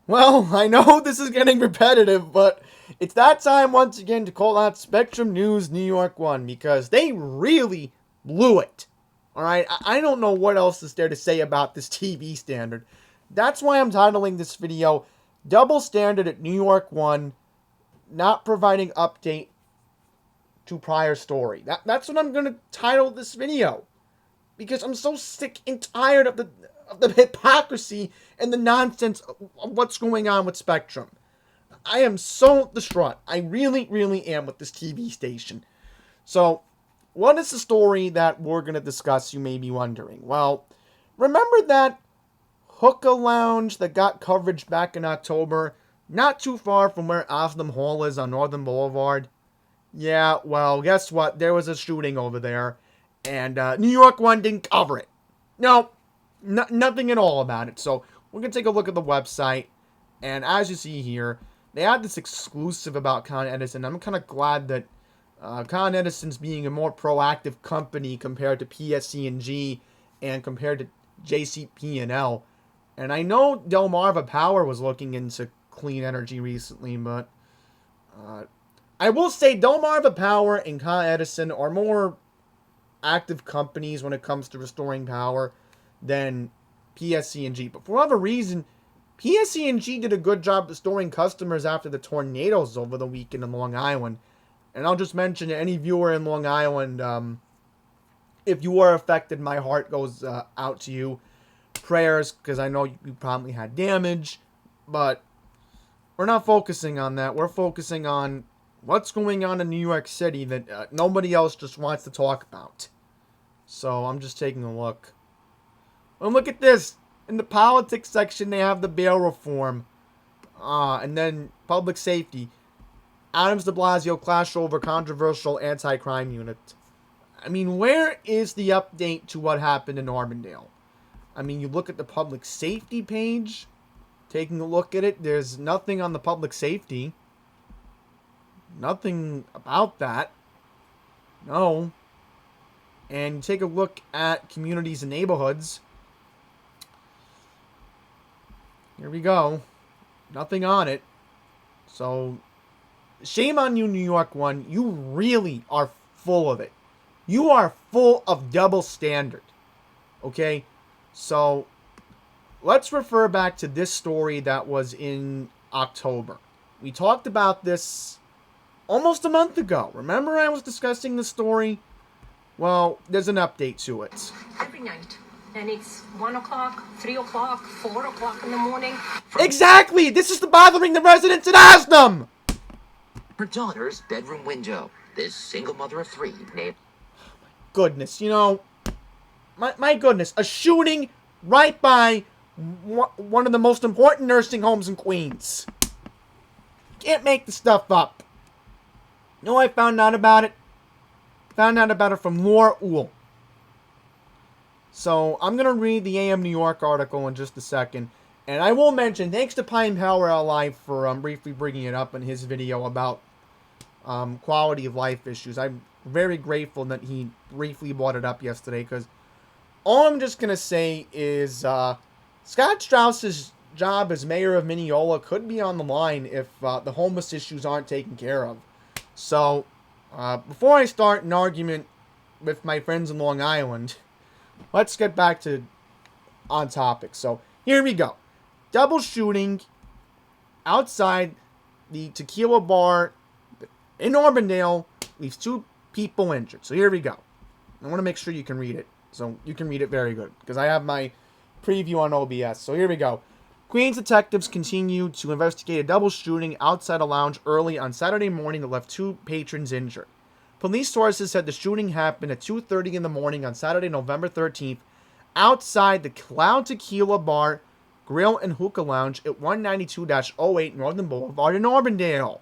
Well, I know this is getting repetitive, but it's that time once again to call out Spectrum News NY1 because they really blew it. Alright, I don't know what else is there to say about this TV standard. That's why I'm titling this video Double Standard at NY1, not providing update to prior story. That's what I'm going to title this video. Because I'm so sick and tired of the hypocrisy and the nonsense of what's going on with Spectrum. I am so distraught. I really, really am with this TV station. So, what is the story that we're going to discuss, you may be wondering? Well, remember that hookah lounge that got coverage back in October, not too far from where Oslam Hall is on Northern Blvd? Yeah, well, guess what? There was a shooting over there, and NY1 didn't cover it. No, nothing at all about it. So we're going to take a look at the website, and as you see here, they had this exclusive about Con Edison. I'm kind of glad that Con Edison's being a more proactive company compared to PSC&G and compared to JCP&L. And I know Delmarva Power was looking into clean energy recently, but I will say Delmarva Power and Con Edison are more active companies when it comes to restoring power than PSC&G. But for whatever reason, PSC&G did a good job restoring customers after the tornadoes over the weekend in Long Island. And I'll just mention to any viewer in Long Island, if you are affected, my heart goes out to you. Prayers, because I know you probably had damage. But we're not focusing on that. We're focusing on what's going on in New York City that nobody else just wants to talk about. So I'm just taking a look. And look at this. In the politics section, they have the bail reform. And then public safety. Adams de Blasio clash over controversial anti-crime unit. I mean, where is the update to what happened in Auburndale? I mean, you look at the public safety page. Taking a look at it, there's nothing on the public safety. Nothing about that. No. And take a look at communities and neighborhoods. Here we go. Nothing on it. So, shame on you, NY1. You really are full of it. You are full of double standard. Okay? So, let's refer back to this story that was in October. We talked about this almost a month ago. Remember I was discussing the story? Well, there's an update to it. Every night. And it's 1 o'clock, 3 o'clock, 4 o'clock in the morning. Exactly! This is bothering the residents at Oslam! Her daughter's bedroom window. This single mother of 3 named... Goodness, you know, my goodness, a shooting right by one of the most important nursing homes in Queens. Can't make the stuff up. You know, I found out about it. Found out about it from Laura Uhl. So, I'm going to read the AM New York article in just a second. And I will mention, thanks to Pine Power Live for briefly bringing it up in his video about quality of life issues. I'm very grateful that he briefly brought it up yesterday, because all I'm just going to say is Scott Strauss's job as mayor of Mineola could be on the line if the homeless issues aren't taken care of. So, before I start an argument with my friends in Long Island, let's get back to on topic. So, here we go. Double shooting outside the tequila bar in Auburndale leaves 2 people injured. So, here we go. I want to make sure you can read it. So, you can read it very good, because I have my preview on OBS. So, here we go. Queens detectives continue to investigate a double shooting outside a lounge early on Saturday morning that left 2 patrons injured. Police sources said the shooting happened at 2:30 in the morning on Saturday, November 13th, outside the Cloud Tequila Bar, Grill, and Hookah Lounge at 192-08 Northern Blvd in Auburndale.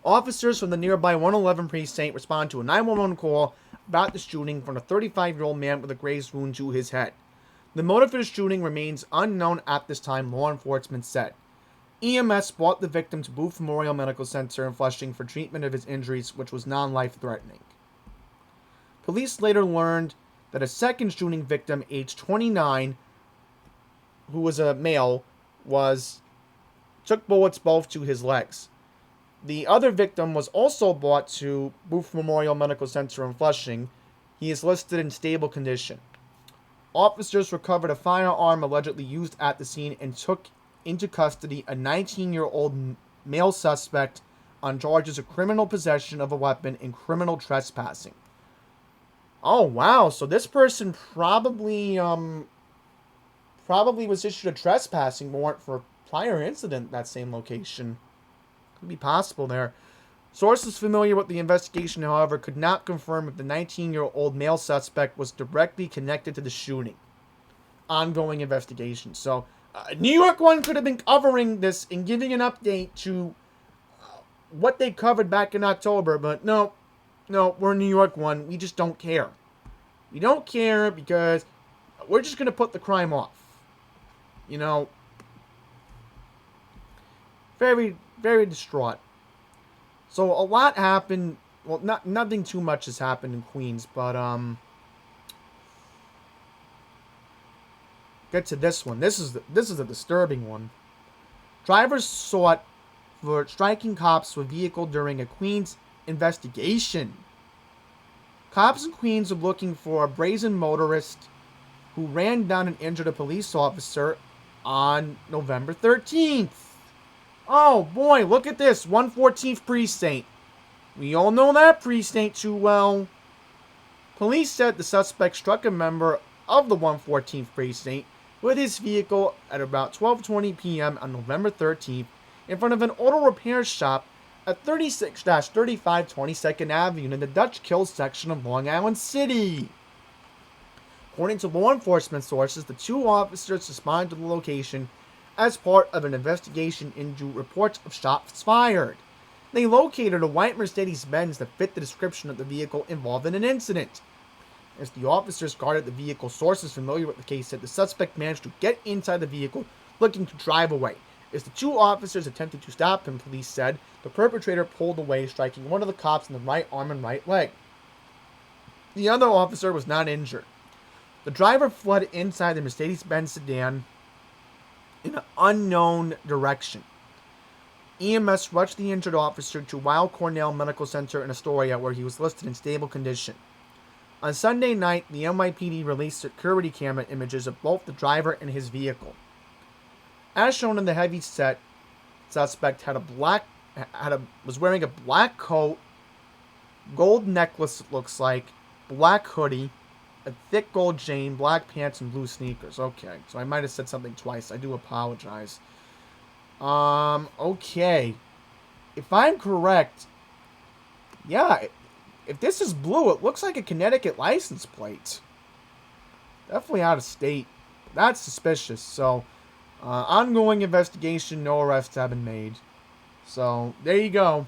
Officers from the nearby 111 precinct responded to a 911 call about the shooting from a 35-year-old man with a grazed wound to his head. The motive for the shooting remains unknown at this time, law enforcement said. EMS brought the victim to Booth Memorial Medical Center in Flushing for treatment of his injuries, which was non-life-threatening. Police later learned that a second shooting victim, aged 29, who was a male, took bullets both to his legs. The other victim was also brought to Booth Memorial Medical Center in Flushing. He is listed in stable condition. Officers recovered a firearm allegedly used at the scene and took into custody a 19-year-old male suspect on charges of criminal possession of a weapon and criminal trespassing. Oh, wow. So this person probably was issued a trespassing warrant for a prior incident at that same location. Could be possible there. Sources familiar with the investigation, however, could not confirm if the 19-year-old male suspect was directly connected to the shooting. Ongoing investigation. So, New York 1 could have been covering this and giving an update to what they covered back in October, but no, we're New York 1. We just don't care. We don't care because we're just going to put the crime off. You know, very, very distraught. So a lot happened. Well, nothing too much has happened in Queens, but get to this one. This is a disturbing one. Drivers sought for striking cops with vehicle during a Queens investigation. Cops in Queens are looking for a brazen motorist who ran down and injured a police officer on November 13th. Oh boy, look at this. 114th Precinct. We all know that precinct too well. Police said the suspect struck a member of the 114th Precinct with his vehicle at about 12:20 p.m. on November 13th in front of an auto repair shop at 36-35 22nd Avenue in the Dutch Kill section of Long Island City. According to law enforcement sources, the two officers responded to the location as part of an investigation into reports of shots fired. They located a white Mercedes-Benz that fit the description of the vehicle involved in an incident. As the officers guarded the vehicle, sources familiar with the case said the suspect managed to get inside the vehicle looking to drive away. As the two officers attempted to stop him, police said, the perpetrator pulled away, striking one of the cops in the right arm and right leg. The other officer was not injured. The driver fled inside the Mercedes-Benz sedan in an unknown direction. EMS rushed the injured officer to Weill Cornell Medical Center in Astoria, where he was listed in stable condition. On Sunday night, the NYPD released security camera images of both the driver and his vehicle. As shown in the heavy set, suspect was wearing a black coat, gold necklace it looks like, black hoodie, a thick gold chain, black pants, and blue sneakers. Okay, so I might have said something twice. I do apologize. Okay. If I'm correct, yeah, if this is blue, it looks like a Connecticut license plate. Definitely out of state. That's suspicious. So, ongoing investigation, no arrests have been made. So, there you go.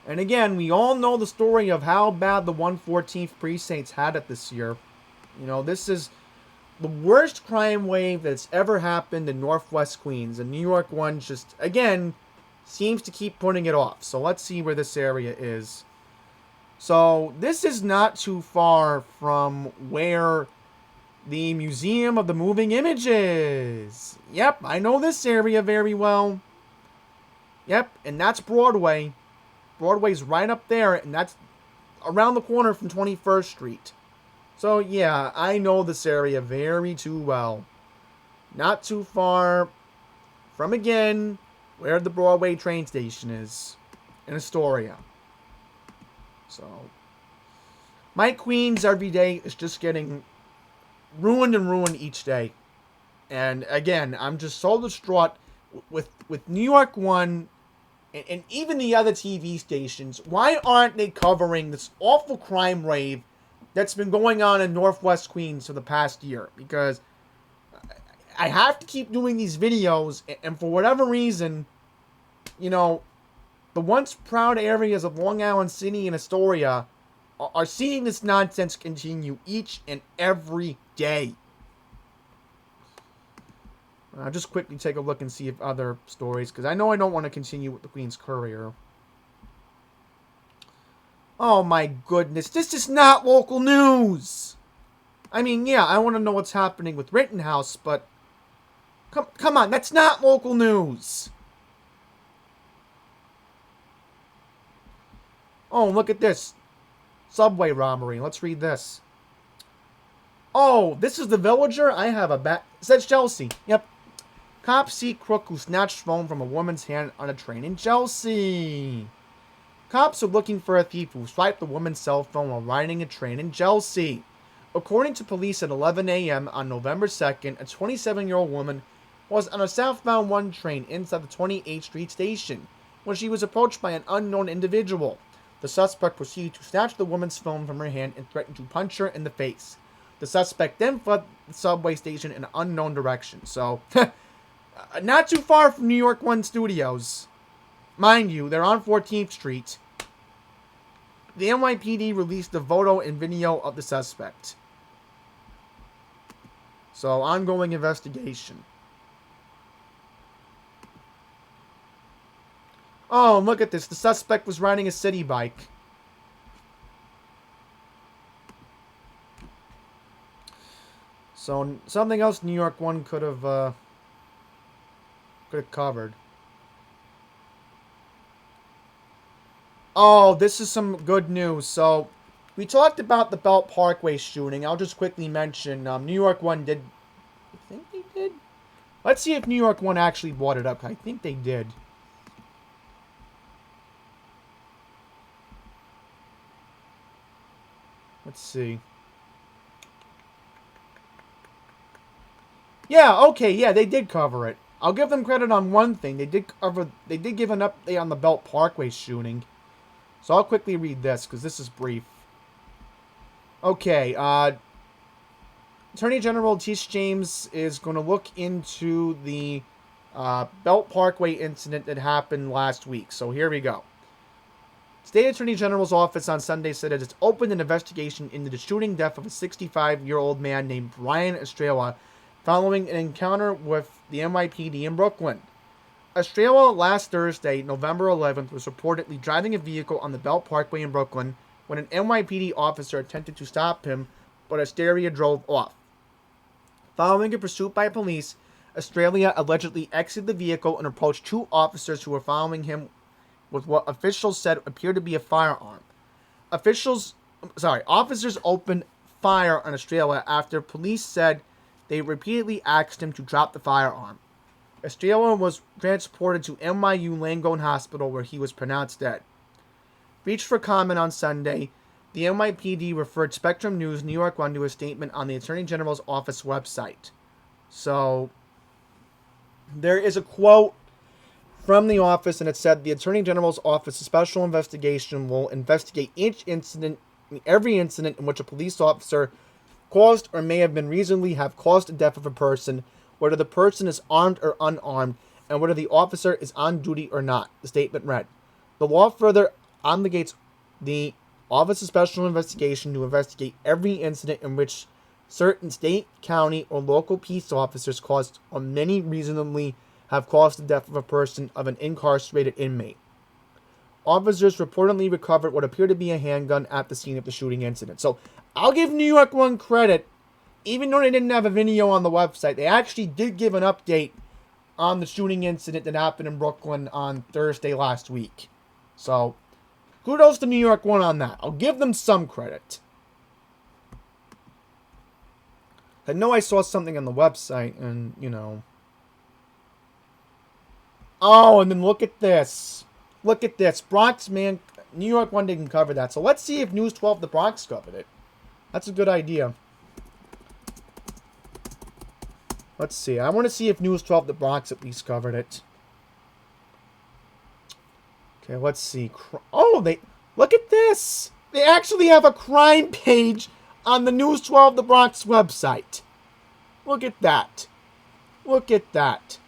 And again, we all know the story of how bad the 114th Precinct's had it this year. You know, this is the worst crime wave that's ever happened in Northwest Queens. And New York 1 just, again, seems to keep putting it off. So let's see where this area is. So this is not too far from where the Museum of the Moving Image is. Yep, I know this area very well. Yep, and that's Broadway. Broadway's right up there, and that's around the corner from 21st Street. So, yeah, I know this area very too well. Not too far from, again, where the Broadway train station is in Astoria. So, my Queens every day is just getting ruined and ruined each day. And, again, I'm just so distraught with New York 1 and even the other TV stations. Why aren't they covering this awful crime wave that's been going on in Northwest Queens for the past year? Because I have to keep doing these videos, and for whatever reason, you know, the once proud areas of Long Island City and Astoria are seeing this nonsense continue each and every day. I'll just quickly take a look and see if other stories, because I know I don't want to continue with the Queens Courier. Oh my goodness, this is not local news! I mean, yeah, I want to know what's happening with Rittenhouse, but Come on, that's not local news. Oh, look at this. Subway robbery. Let's read this. Oh, this is the villager? I have a bet. It says Chelsea. Yep. Cops see crook who snatched phone from a woman's hand on a train in Chelsea. Cops are looking for a thief who swiped the woman's cell phone while riding a train in Chelsea. According to police at 11 a.m. on November 2nd, a 27-year-old woman was on a southbound 1 train inside the 28th Street station when she was approached by an unknown individual. The suspect proceeded to snatch the woman's phone from her hand and threatened to punch her in the face. The suspect then fled the subway station in an unknown direction. So, not too far from New York 1 Studios. Mind you, they're on 14th Street. The NYPD released the photo and video of the suspect. So, ongoing investigation. Oh, look at this. The suspect was riding a city bike. So, something else New York 1 could have covered. Oh, this is some good news. So, we talked about the Belt Parkway shooting. I'll just quickly mention, New York 1 did... I think they did? Let's see if New York 1 actually brought it up. I think they did. Let's see. Yeah, okay, yeah, they did cover it. I'll give them credit on one thing. They did give an update on the Belt Parkway shooting. So I'll quickly read this, because this is brief. Okay, Attorney General Tish James is going to look into the Belt Parkway incident that happened last week. So here we go. State Attorney General's office on Sunday said it has opened an investigation into the shooting death of a 65-year-old man named Brian Estrella following an encounter with the NYPD in Brooklyn. Estrella last Thursday, November 11th, was reportedly driving a vehicle on the Belt Parkway in Brooklyn when an NYPD officer attempted to stop him, but Estrella drove off. Following a pursuit by police, Estrella allegedly exited the vehicle and approached 2 officers who were following him with what officials said appeared to be a firearm. Officers opened fire on Estrella after police said they repeatedly asked him to drop the firearm. Estrella was transported to NYU Langone Hospital where he was pronounced dead. Reached for comment on Sunday, the NYPD referred Spectrum News New York 1 to a statement on the Attorney General's office website. So, there is a quote from the office, and it said, the Attorney General's Office of Special Investigation will investigate every incident in which a police officer caused or may have been reasonably have caused the death of a person, whether the person is armed or unarmed, and whether the officer is on duty or not, the statement read. The law further obligates the Office of Special Investigation to investigate every incident in which certain state, county, or local peace officers caused or many reasonably have caused the death of a person of an incarcerated inmate. Officers reportedly recovered what appeared to be a handgun at the scene of the shooting incident. So, I'll give New York 1 credit. Even though they didn't have a video on the website, they actually did give an update on the shooting incident that happened in Brooklyn on Thursday last week. So, kudos to New York 1 on that. I'll give them some credit. I know I saw something on the website, and, you know... Oh, and then look at this. Look at this. Bronx, man. New York 1 didn't cover that. So let's see if News 12 The Bronx covered it. That's a good idea. Let's see. I want to see if News 12 The Bronx at least covered it. Okay, let's see. Oh, they... Look at this. They actually have a crime page on the News 12 The Bronx website. Look at that. Look at that.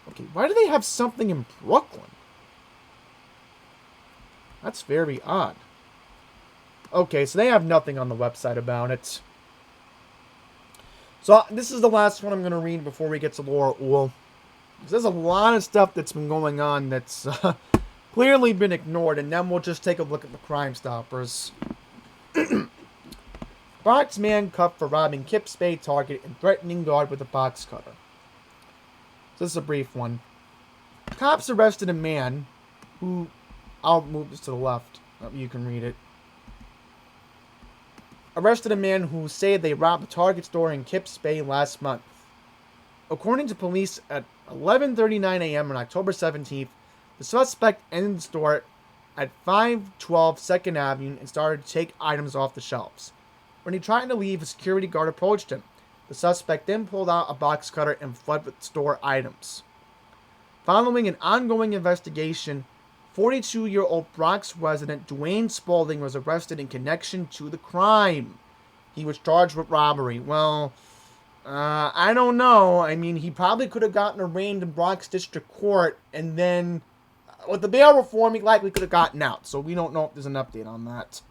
Okay, why do they have something in Brooklyn? That's very odd. Okay, so they have nothing on the website about it. So this is the last one I'm going to read before we get to Laura Uhl. There's a lot of stuff that's been going on that's clearly been ignored, and then we'll just take a look at the Crime Stoppers. Bronx man cuffed for robbing Kips Bay Target and threatening guard with a box cutter. So this is a brief one. Cops arrested a man who... I'll move this to the left. You can read it. Arrested a man who said they robbed a Target store in Kips Bay last month. According to police, at 11:39 a.m. on October 17th, the suspect entered the store at 512 2nd Avenue and started to take items off the shelves. When he tried to leave, a security guard approached him. The suspect then pulled out a box cutter and fled with store items. Following an ongoing investigation, 42-year-old Bronx resident Dwayne Spaulding was arrested in connection to the crime. He was charged with robbery. Well, I don't know. I mean, he probably could have gotten arraigned in Bronx District Court, and then with the bail reform, he likely could have gotten out. So we don't know if there's an update on that.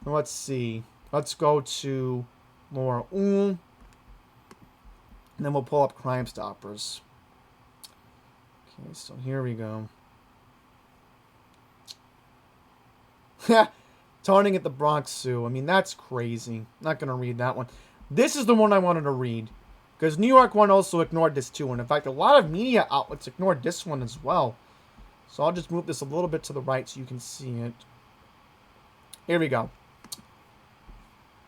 Let's see. Let's go to Laura and then we'll pull up Crime Stoppers. Okay, so here we go. Tarning at the Bronx Zoo. I mean, that's crazy. Not going to read that one. This is the one I wanted to read. Because New York One also ignored this too. And in fact, a lot of media outlets ignored this one as well. So I'll just move this a little bit to the right so you can see it. Here we go.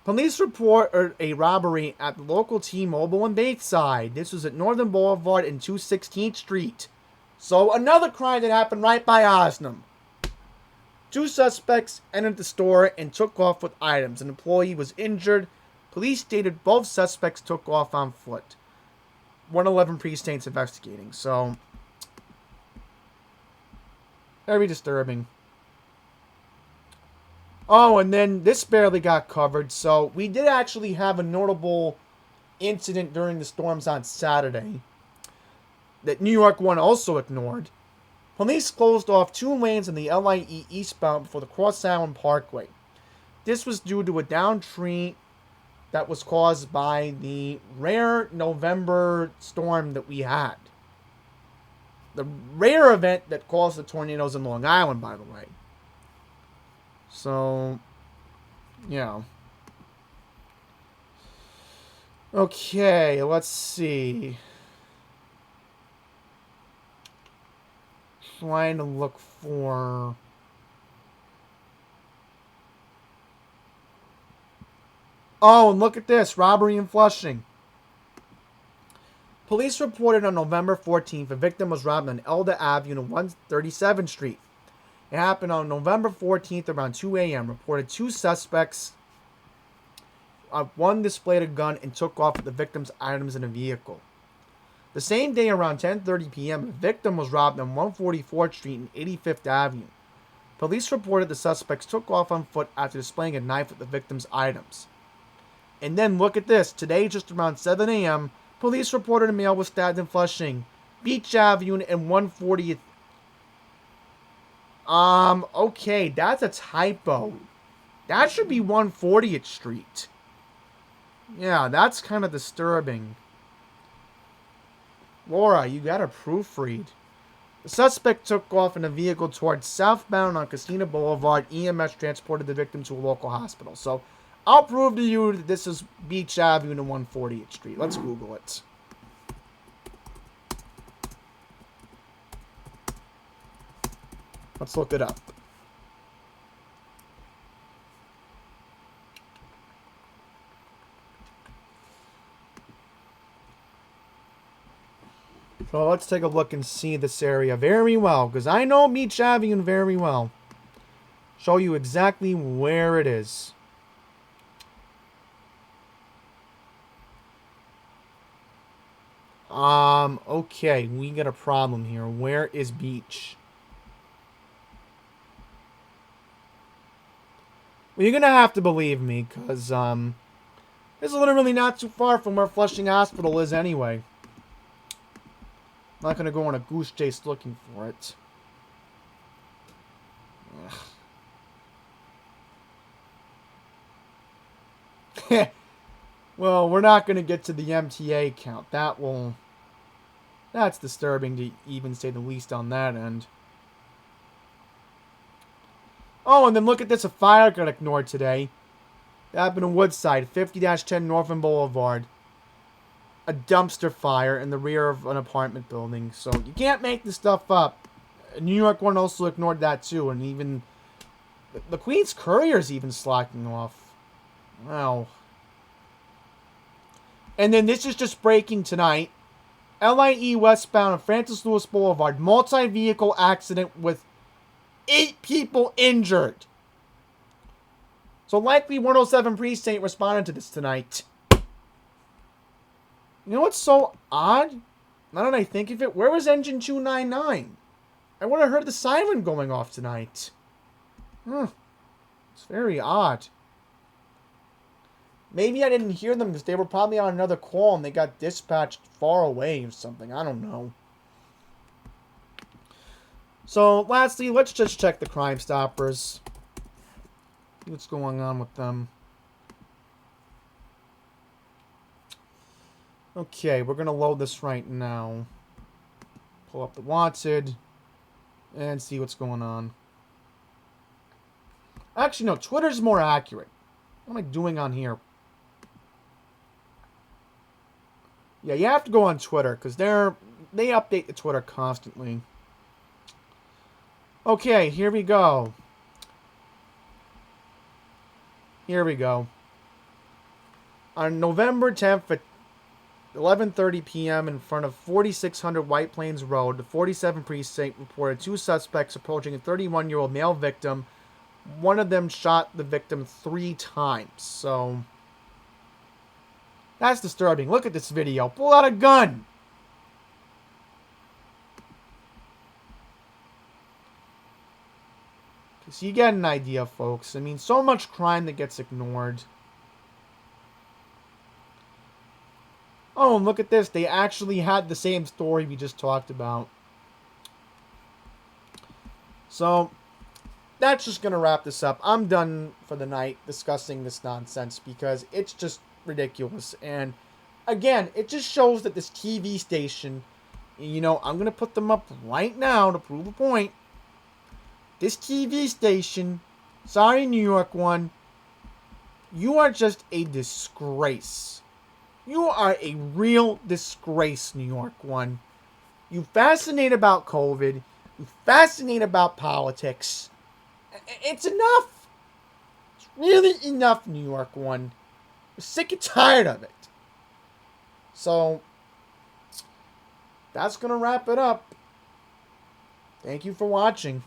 Police report a robbery at the local T-Mobile in Bateside. This was at Northern Blvd and 216th Street. So another crime that happened right by Osnum. Two suspects entered the store and took off with items. An employee was injured. Police stated both suspects took off on foot. 111 precincts investigating. So, very disturbing. Oh, and then this barely got covered. So, we did actually have a notable incident during the storms on Saturday that New York One also ignored. Police closed off 2 lanes in the LIE eastbound before the Cross Island Parkway. This was due to a downed tree that was caused by the rare November storm that we had. The rare event that caused the tornadoes in Long Island, by the way. So, yeah. Okay, let's see. Trying to look for... Oh, and look at this. Robbery in Flushing. Police reported on November 14th a victim was robbed on Elder Avenue and 137th Street. It happened on November 14th around 2 a.m. Reported 2 suspects. One displayed a gun and took off with the victim's items in a vehicle. The same day around 10:30 p.m., the victim was robbed on 144th Street and 85th Avenue. Police reported the suspects took off on foot after displaying a knife with the victim's items. And then look at this. Today, just around 7 a.m., police reported a male was stabbed in Flushing, Beach Avenue and 140th. Okay, that's a typo. That should be 140th Street. Yeah, that's kind of disturbing. Laura, you gotta proofread. The suspect took off in a vehicle towards southbound on Casino Boulevard. EMS transported the victim to a local hospital. So, I'll prove to you that this is Beach Avenue and 140th Street. Let's Google it. Let's look it up. So let's take a look and see this area very well, because I know Beach Avenue very well. Show you exactly where it is. Okay, we got a problem here. Where is Beach? Well, you're gonna have to believe me, because, this is literally not too far from where Flushing Hospital is anyway. I'm not gonna go on a goose chase looking for it. Well, we're not gonna get to the MTA count. That's disturbing to even say the least on that end. Oh, and then look at this. A fire got ignored today. That happened in Woodside, 50-10 Northern Boulevard. A dumpster fire in the rear of an apartment building. So you can't make this stuff up. New York One also ignored that too. And even the Queens Courier's even slacking off. Wow. And then this is just breaking tonight. LIE westbound on Francis Lewis Boulevard. Multi-vehicle accident with 8 people injured. So likely 107 Precinct responded to this tonight. You know what's so odd? Now that I think of it, where was engine 299? I would have heard the siren going off tonight. It's very odd. Maybe I didn't hear them because they were probably on another call and they got dispatched far away or something. I don't know. So, lastly, let's just check the Crime Stoppers. See what's going on with them. Okay, we're going to load this right now. Pull up the wanted. And see what's going on. Actually, no, Twitter's more accurate. What am I doing on here? Yeah, you have to go on Twitter because they update the Twitter constantly. Okay, here we go. Here we go. On November 10th at 11:30 p.m. in front of 4600 White Plains Road, the 47th Precinct reported 2 suspects approaching a 31-year-old male victim. One of them shot the victim 3 times. So that's disturbing. Look at this video. Pull out a gun. So you get an idea, folks. I mean, so much crime that gets ignored. Oh, and look at this. They actually had the same story we just talked about. So, that's just going to wrap this up. I'm done for the night discussing this nonsense because it's just ridiculous. And, again, it just shows that this TV station, you know, I'm going to put them up right now to prove a point. This TV station, sorry New York One, you are just a disgrace. You are a real disgrace, New York One. You fascinate about COVID. You fascinate about politics. It's enough. It's really enough, New York One. We're sick and tired of it. So, that's going to wrap it up. Thank you for watching.